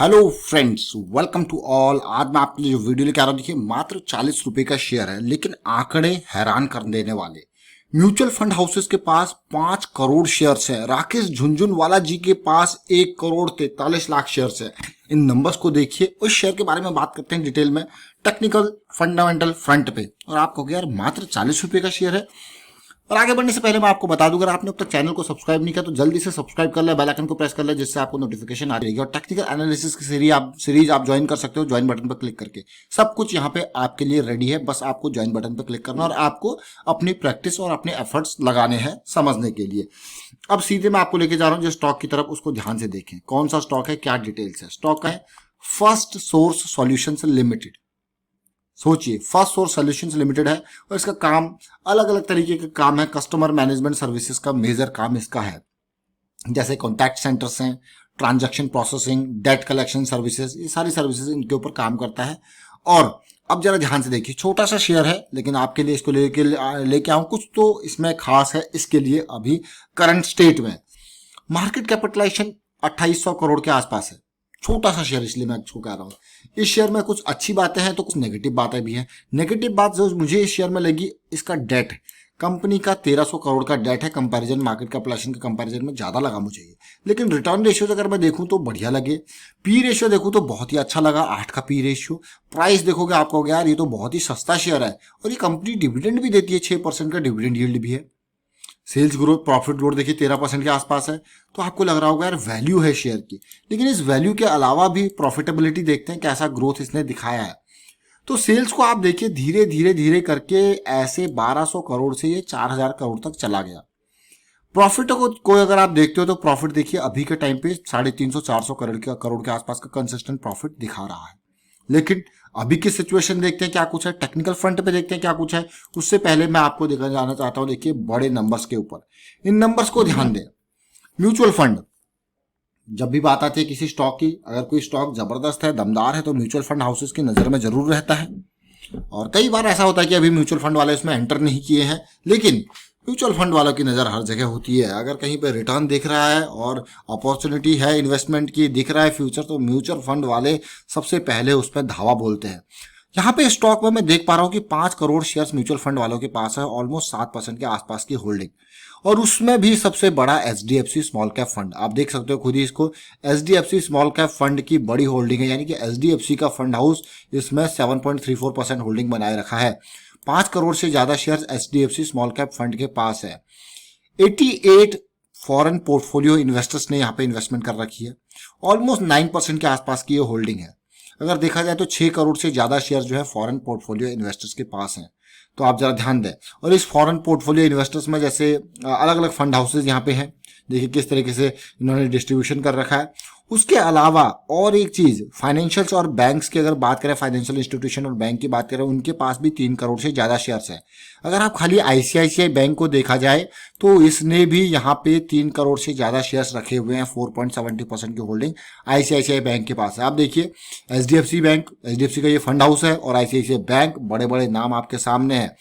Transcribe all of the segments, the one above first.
Hello friends, welcome to all. आज मैं आपके लिए जो वीडियो लेके आ रहा हूँ, देखिए मात्र 40 रुपए का शेयर है, लेकिन आंकड़े हैरान कर देने वाले। म्यूचुअल फंड हाउसेस के पास 5 करोड़ शेयर्स है। राकेश झुनझुनवाला जी के पास 1 करोड़ 43 लाख शेयर्स है। इन नंबर्स को देखिए, उस शेयर के बारे में बात करते हैं डिटेल में, टेक्निकल फंडामेंटल फ्रंट पे। और आप कहोगे यार मात्र 40 रुपए का शेयर है। और आगे बढ़ने से पहले मैं आपको बता दूं, अगर आपने अब तक चैनल को सब्सक्राइब नहीं किया तो जल्दी से सब्सक्राइब कर ले, बेल आइकन को प्रेस कर ले, जिससे आपको नोटिफिकेशन आ जाएगी। और टेक्निकल एनालिसिस की सीरीज आप ज्वाइन कर सकते हो ज्वाइन बटन पर क्लिक करके। सब कुछ यहाँ पे आपके लिए रेडी है, बस आपको ज्वाइन बटन पर क्लिक करना और आपको अपनी प्रैक्टिस और अपने एफर्ट्स लगाने हैं समझने के लिए। अब सीधे मैं आपको लेके जा रहा हूँ जो स्टॉक की तरफ, उसको ध्यान से देखें कौन सा स्टॉक है, क्या डिटेल्स है। स्टॉक है फर्स्ट सोर्स सॉल्यूशंस लिमिटेड। सोचिए, फर्स्ट सोर्स सॉल्यूशंस लिमिटेड है और इसका काम अलग अलग तरीके का काम है। कस्टमर मैनेजमेंट सर्विसेज का मेजर काम इसका है, जैसे कॉन्टैक्ट सेंटर्स हैं, transaction processing, debt collection services, ये सारी सर्विसेज इनके ऊपर काम करता है। और अब जरा ध्यान से देखिए, छोटा सा शेयर है लेकिन आपके लिए इसको लेके आऊं, कुछ तो इसमें खास है इसके लिए। अभी करंट स्टेट में मार्केट कैपिटलाइजेशन 2800 करोड़ के आसपास है। छोटा सा शेयर इसलिए मैं इसको कह रहा हूँ। इस शेयर में कुछ अच्छी बातें हैं तो कुछ नेगेटिव बातें भी हैं। नेगेटिव बात जो मुझे इस शेयर में लगी, इसका डेट, कंपनी का 1300 करोड़ का डेट है। कंपैरिजन मार्केट कैपिटलाइजेशन के कंपैरिजन में ज्यादा लगा मुझे ये, लेकिन रिटर्न रेशियो अगर मैं देखूं तो बढ़िया लगे। पी रेशियो देखूं तो बहुत ही अच्छा लगा, 8 का पी रेशियो। प्राइस देखोगे आपको हो गया यार ये तो बहुत ही सस्ता शेयर है। और ये कंपनी डिविडेंड भी देती है, 6% का डिविडेंड यील्ड भी है। सेल्स ग्रोथ, प्रॉफिट ग्रोथ देखिए 13% के आसपास है। तो आपको लग रहा होगा यार वैल्यू है शेयर की, लेकिन इस वैल्यू के अलावा भी प्रॉफिटेबिलिटी देखते हैं, कैसा ग्रोथ इसने दिखाया है। तो सेल्स को आप देखिए धीरे धीरे धीरे करके ऐसे 1200 करोड़ से ये 4000 करोड़ तक चला गया। प्रॉफिट को अगर आप देखते हो तो प्रॉफिट देखिए अभी के टाइम पे 350-400 करोड़ के आसपास का कंसिस्टेंट प्रॉफिट दिखा रहा है। लेकिन अभी की सिचुएशन देखते हैं क्या कुछ है, टेक्निकल फ्रंट पे देखते हैं क्या कुछ है। उससे पहले मैं आपको देखा जाना चाहता हूं, देखिए बड़े नंबर्स के ऊपर। इन नंबर्स को ध्यान दें। म्यूचुअल फंड, जब भी बात आती है किसी स्टॉक की, अगर कोई स्टॉक जबरदस्त है, दमदार है, तो म्यूचुअल फंड हाउसेस की नजर में जरूर रहता है। और कई बार ऐसा होता है कि अभी म्यूचुअल फंड वाले इसमें एंटर नहीं किए हैं, लेकिन म्यूचुअल फंड वालों की नज़र हर जगह होती है। अगर कहीं पे रिटर्न दिख रहा है और अपॉर्चुनिटी है इन्वेस्टमेंट की, दिख रहा है फ्यूचर, तो म्यूचुअल फंड वाले सबसे पहले उस पर धावा बोलते हैं। यहाँ पे स्टॉक में मैं देख पा रहा हूँ कि 5 करोड़ शेयर्स म्यूचुअल फंड वालों के पास है, ऑलमोस्ट 7% के आसपास की होल्डिंग। और उसमें भी सबसे बड़ा एचडीएफसी स्मॉल कैप फंड, आप देख सकते हो खुद ही इसको, एचडीएफसी स्मॉल कैप फंड की बड़ी होल्डिंग है। यानी कि एचडीएफसी का फंड हाउस इसमें 7.34% होल्डिंग बनाए रखा है। 5 करोड़ से ज्यादा shares HDFC small cap fund के पास है। 88 फॉरेन पोर्टफोलियो इन्वेस्टर्स ने यहाँ पे इन्वेस्टमेंट कर रखी है। ऑलमोस्ट 9% के आसपास की ये होल्डिंग है। अगर देखा जाए तो 6 करोड़ से ज्यादा शेयर जो है फॉरेन पोर्टफोलियो इन्वेस्टर्स के पास हैं। तो आप जरा ध्यान दें। और इस फॉरेन पोर्टफोलियो इन्वेस्टर्स में जैसे अलग अलग फंड हाउसेज यहाँ पे हैं, देखिए किस तरीके से इन्होंने डिस्ट्रीब्यूशन कर रखा है। उसके अलावा और एक चीज, फाइनेंशियल्स और बैंक्स की अगर बात करें, फाइनेंशियल इंस्टीट्यूशन और बैंक की बात करें, उनके पास भी 3 करोड़ से ज्यादा शेयर्स हैं। अगर आप खाली आईसीआईसीआई बैंक को देखा जाए तो इसने भी यहाँ पे 3 करोड़ से ज्यादा शेयर्स रखे हुए हैं। 4.70% की होल्डिंग आईसीआईसीआई बैंक के पास है। आप देखिए एचडीएफसी बैंक, एचडीएफसी का ये फंड हाउस है, और आईसीआईसीआई बैंक, बड़े बड़े नाम आपके सामने है।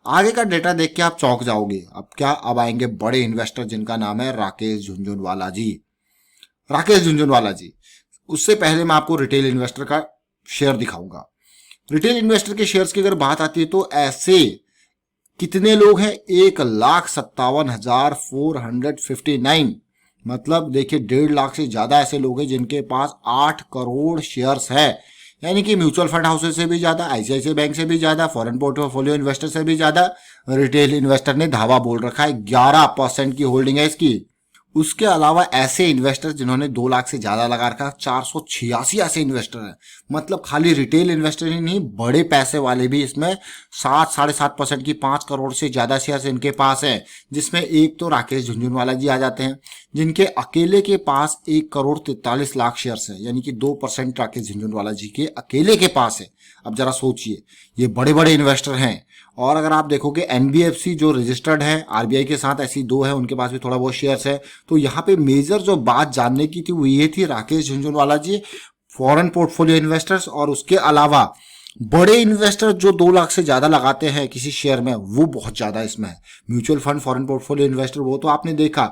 आगे का डेटा देख के आप चौंक जाओगे। अब आएंगे बड़े इन्वेस्टर जिनका नाम है राकेश झुनझुनवाला जी। राकेश झुनझुनवाला जी, उससे पहले मैं आपको रिटेल इन्वेस्टर का शेयर दिखाऊंगा। रिटेल इन्वेस्टर के शेयर्स की अगर बात आती है तो ऐसे कितने लोग हैं, 1,57,459, मतलब देखिए 1.5 लाख से ज्यादा ऐसे लोग हैं जिनके पास 8 करोड़ शेयर्स है। यानी कि म्यूचुअल फंड हाउसेस से भी ज्यादा, आईसीआईसीआई बैंक से भी ज्यादा, फॉरेन पोर्टफोलियो इन्वेस्टर से भी ज्यादा रिटेल इन्वेस्टर ने धावा बोल रखा है। 11% की होल्डिंग है इसकी। उसके अलावा ऐसे इन्वेस्टर जिन्होंने 2 लाख से ज्यादा लगा रखा, 486 ऐसे इन्वेस्टर हैं। मतलब खाली रिटेल इन्वेस्टर ही नहीं, बड़े पैसे वाले भी इसमें 7-7.5% की 5 करोड़ से ज्यादा शेयर्स इनके पास है। जिसमें एक तो राकेश झुनझुनवाला जी आ जाते हैं, जिनके अकेले के पास 1 करोड़ 43 लाख शेयर्स है। यानी कि 2% राकेश झुनझुनवाला जी के अकेले के पास है। अब जरा सोचिए, ये बड़े बड़े इन्वेस्टर हैं। और अगर आप देखोगे एनबीएफसी जो रजिस्टर्ड है आरबीआई के साथ, ऐसी 2 है, उनके पास भी थोड़ा बहुत शेयर्स है। तो यहाँ पे मेजर जो बात जानने की थी वो ये थी, राकेश झुनझुनवाला जी फॉरेन पोर्टफोलियो इन्वेस्टर्स और उसके अलावा बड़े इन्वेस्टर जो 2 लाख से ज्यादा लगाते हैं किसी शेयर में, वो बहुत ज्यादा इसमें है। Mutual fund, foreign portfolio investor, वो तो आपने देखा।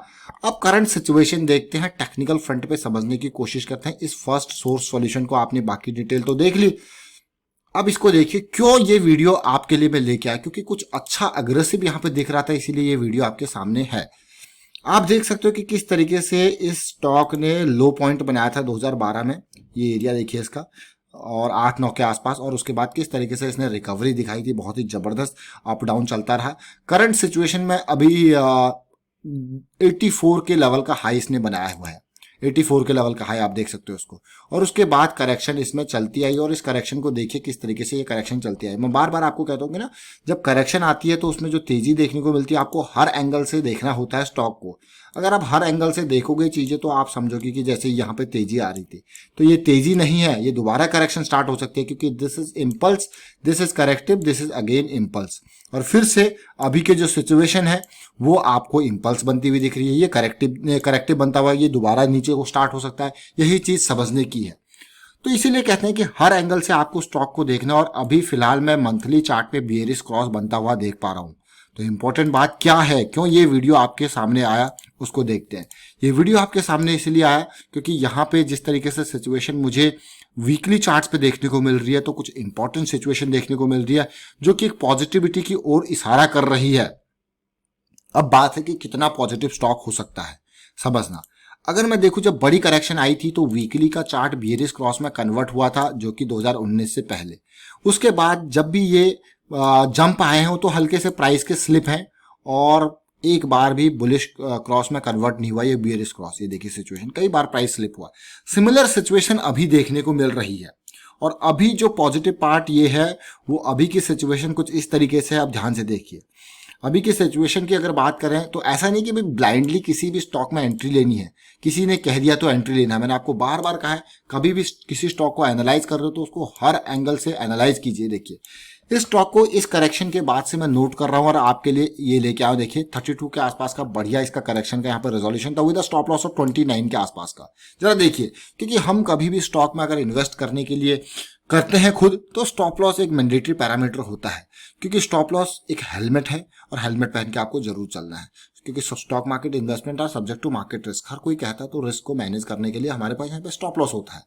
अब करंट सिचुएशन देखते हैं, टेक्निकल फ्रंट पे समझने की कोशिश करते हैं। इस फर्स्ट सोर्स सॉल्यूशन को आपने बाकी डिटेल तो देख ली, अब इसको देखिए क्यों ये वीडियो आपके लिए मैं लेके आया, क्योंकि कुछ अच्छा अग्रेसिव यहाँ पे दिख रहा था, इसीलिए ये वीडियो आपके सामने है। आप देख सकते हो कि किस तरीके से इस स्टॉक ने लो पॉइंट बनाया था 2012 में, ये एरिया देखिए इसका, और 8-9 के आसपास, और उसके बाद किस तरीके से इसने रिकवरी दिखाई थी, बहुत ही जबरदस्त अप डाउन चलता रहा। करंट सिचुएशन में अभी 84 के लेवल का हाई इसने बनाया हुआ है, 84 के लेवल का हाई आप देख सकते हो उसको, और उसके बाद करेक्शन इसमें चलती आई, और इस करेक्शन को देखिए किस तरीके से ये करेक्शन चलती आई। मैं बार बार आपको कहता हूँ कि ना, जब करेक्शन आती है तो उसमें जो तेजी देखने को मिलती है, आपको हर एंगल से देखना होता है स्टॉक को। अगर आप हर एंगल से देखोगे चीजें तो आप समझोगे कि जैसे यहाँ पे तेजी आ रही थी, तो ये तेजी नहीं है, ये दोबारा करेक्शन स्टार्ट हो सकती है, क्योंकि this is impulse, this is corrective, this is again impulse, और फिर से अभी के जो सिचुएशन है वो आपको इम्पल्स बनती हुई दिख रही है, ये करेक्टिव बनता हुआ ये दोबारा नीचे को स्टार्ट हो सकता है। यही चीज समझने की है, तो इसीलिए कहते हैं कि हर एंगल से आपको स्टॉक को देखना। और अभी फिलहाल मैं मंथली चार्ट पे बियरिश क्रॉस बनता हुआ देख पा रहा हूं। तो इंपॉर्टेंट बात क्या है, क्यों ये वीडियो आपके सामने आया, उसको देखते हैं। ये वीडियो आपके सामने इसलिए आया क्योंकि यहाँ पे जिस तरीके से सिचुएशन मुझे वीकली चार्ट्स पे देखने को मिल रही है, तो कुछ इंपॉर्टेंट सिचुएशन देखने को मिल रही है जो कि एक पॉजिटिविटी की ओर इशारा कर रही है। अब बात है कि कितना पॉजिटिव स्टॉक हो सकता है, समझना। अगर मैं देखूं, जब बड़ी करेक्शन आई थी तो वीकली का चार्ट बियरिश क्रॉस में कन्वर्ट हुआ था, जो कि 2019 से पहले। उसके बाद जब भी ये जंप आए हैं तो हल्के से प्राइस के स्लिप हैं, और एक बार भी बुलिश क्रॉस में कन्वर्ट नहीं हुआ ये बियरिश क्रॉस। ये देखिए सिचुएशन, कई बार प्राइस स्लिप हुआ। सिमिलर सिचुएशन अभी देखने को मिल रही है, और अभी जो पॉजिटिव पार्ट ये है, वो अभी की सिचुएशन कुछ इस तरीके से, आप ध्यान से देखिए। अभी की सिचुएशन की अगर बात करें तो ऐसा नहीं कि भाई ब्लाइंडली किसी भी स्टॉक में एंट्री लेनी है, किसी ने कह दिया तो एंट्री लेना है। मैंने आपको बार बार कहा है, कभी भी किसी स्टॉक को एनालाइज कर रहे हो तो उसको हर एंगल से एनालाइज कीजिए। देखिए इस स्टॉक को इस करेक्शन के बाद से मैं नोट कर रहा हूं और आपके लिए ये लेके आओ। देखिए 32 के आसपास का बढ़िया इसका करेक्शन का यहाँ पर रेजोल्यूशन था, विद स्टॉप लॉस ऑफ 29 के आसपास का। जरा देखिए, क्योंकि हम कभी भी स्टॉक में अगर इन्वेस्ट करने के लिए करते हैं खुद, तो स्टॉप लॉस एक मैंडेटरी पैरामीटर होता है, क्योंकि स्टॉप लॉस एक हेलमेट है, और हेलमेट पहन के आपको जरूर चलना है, क्योंकि stock market investment are subject to market risk. हर कोई कहता है, तो रिस्क को मैनेज करने के लिए हमारे पास यहाँ पे स्टॉप लॉस होता है।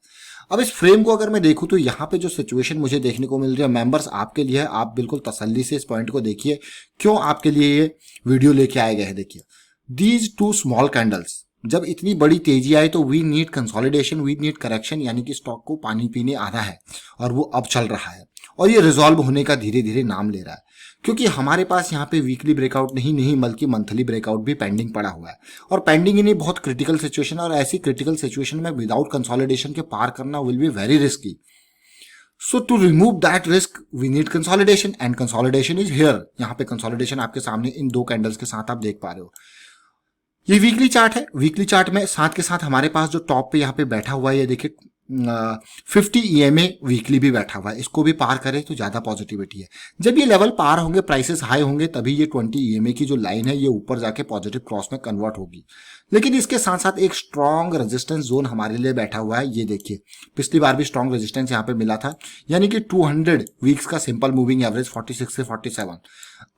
अब इस फ्रेम को अगर मैं देखूं तो यहाँ पे जो सिचुएशन मुझे देखने को मिल रही है, मेंबर्स आपके लिए है, आप बिल्कुल तसल्ली से इस पॉइंट को देखिए, क्यों आपके लिए ये वीडियो लेके आए गए हैं। देखिए दीज टू स्मॉल कैंडल्स, जब इतनी बड़ी तेजी आई तो we need consolidation, we need correction, यानी कि स्टॉक को पानी पीने आना है, और वो अब चल रहा है, और ये रिजॉल्व होने का धीरे धीरे नाम ले रहा है, क्योंकि हमारे पास यहाँ पे वीकली ब्रेकआउट नहीं बल्कि मंथली ब्रेकआउट भी पेंडिंग पड़ा हुआ है, और पेंडिंग इन बहुत क्रिटिकल सिचुएशन, और ऐसी क्रिटिकल सिचुएशन में विदाउट कंसोलिडेशन के पार करना will be very risky. So to remove that risk we need consolidation, and consolidation is here. यहाँ पे कंसोलिडेशन आपके सामने इन दो कैंडल्स के साथ आप देख पा रहे हो। ये वीकली चार्ट है, वीकली चार्ट में साथ के साथ हमारे पास जो टॉप पे यहाँ पे बैठा हुआ है, ये देखिए 50 EMA वीकली भी बैठा हुआ है, इसको भी पार करे तो ज्यादा पॉजिटिविटी है। जब ये लेवल पार होंगे, प्राइसेस हाई होंगे, तभी ये 20 EMA की जो लाइन है ये ऊपर जाके पॉजिटिव क्रॉस में कन्वर्ट होगी। लेकिन इसके साथ साथ एक स्ट्रॉन्ग रेजिस्टेंस जोन हमारे लिए बैठा हुआ है, ये देखिए पिछली बार भी स्ट्रॉन्ग रेजिस्टेंस यहाँ पे मिला था, यानी कि 200 वीक्स का सिंपल मूविंग एवरेज 46 से 47।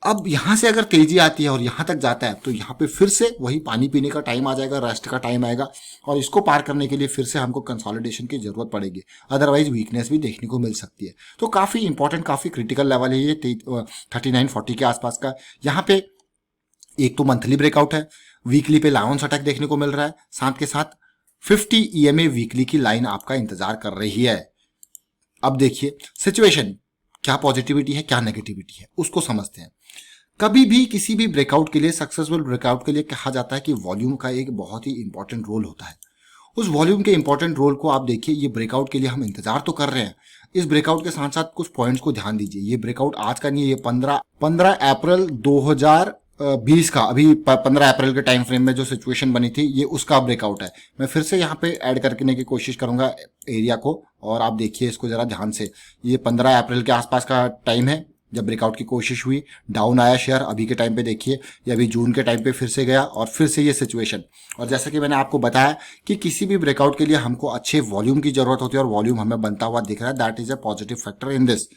अब यहां से अगर तेजी आती है और यहां तक जाता है, तो यहाँ पे फिर से वही पानी पीने का टाइम आ जाएगा, रेस्ट का टाइम आएगा, और इसको पार करने के लिए फिर से हमको कंसोलिडेशन की जरूरत पड़ेगी, अदरवाइज वीकनेस भी देखने को मिल सकती है। तो काफी इंपॉर्टेंट, काफी क्रिटिकल लेवल है ये 39-40 के आसपास का। यहाँ पे एक तो मंथली ब्रेकआउट है, वीकली पे लायंस अटैक देखने को मिल रहा है, साथ के साथ 50 EMA वीकली की लाइन आपका इंतजार कर रही है। अब देखिए सिचुएशन, क्या पॉजिटिविटी है क्या नेगेटिविटी है, उसको समझते हैं। कभी भी किसी भी ब्रेकआउट के लिए, सक्सेसफुल ब्रेकआउट के लिए कहा जाता है कि वॉल्यूम का एक बहुत ही इंपॉर्टेंट रोल होता है। उस वॉल्यूम के इंपॉर्टेंट रोल को आप देखिए, ये ब्रेकआउट के लिए हम इंतजार तो कर रहे हैं, इस ब्रेकआउट के साथ साथ कुछ पॉइंट्स को ध्यान दीजिए। ये ब्रेकआउट आज का नहीं है, ये 15 अप्रैल 2020 का, अभी 15 अप्रैल के टाइम फ्रेम में जो सिचुएशन बनी थी, ये उसका ब्रेकआउट है। मैं फिर से यहाँ पे ऐड करने की कोशिश करूंगा एरिया को, और आप देखिए इसको जरा ध्यान से। ये 15 अप्रैल के आसपास का टाइम है जब ब्रेकआउट की कोशिश हुई, डाउन आया शेयर। अभी के टाइम पे देखिए, ये अभी जून के टाइम पे फिर से गया, और फिर से ये सिचुएशन। और जैसा कि मैंने आपको बताया कि किसी भी ब्रेकआउट के लिए हमको अच्छे वॉल्यूम की जरूरत होती है, और वॉल्यूम हमें बनता हुआ दिख रहा है, that is a positive factor in this.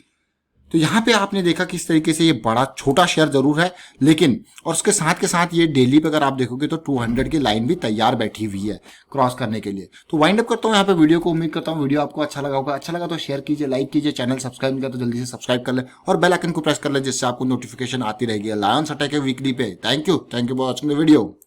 तो यहाँ पे आपने देखा किस तरीके से ये बड़ा छोटा शेयर जरूर है, लेकिन और उसके साथ के साथ ये डेली पे अगर आप देखोगे तो 200 की लाइन भी तैयार बैठी हुई है क्रॉस करने के लिए। तो वाइंड अप करता हूँ यहाँ पे वीडियो को। उम्मीद करता हूँ वीडियो आपको अच्छा लगा होगा। अच्छा लगा तो शेयर कीजिए, लाइक कीजिए, चैनल सब्सक्राइब नहीं किया तो जल्दी से सब्सक्राइब कर ले और बेल आइकन को प्रेस कर ले, जिससे आपको नोटिफिकेशन आती रहेगी लायंस अटैक वीकली पे। Thank you for watching the video.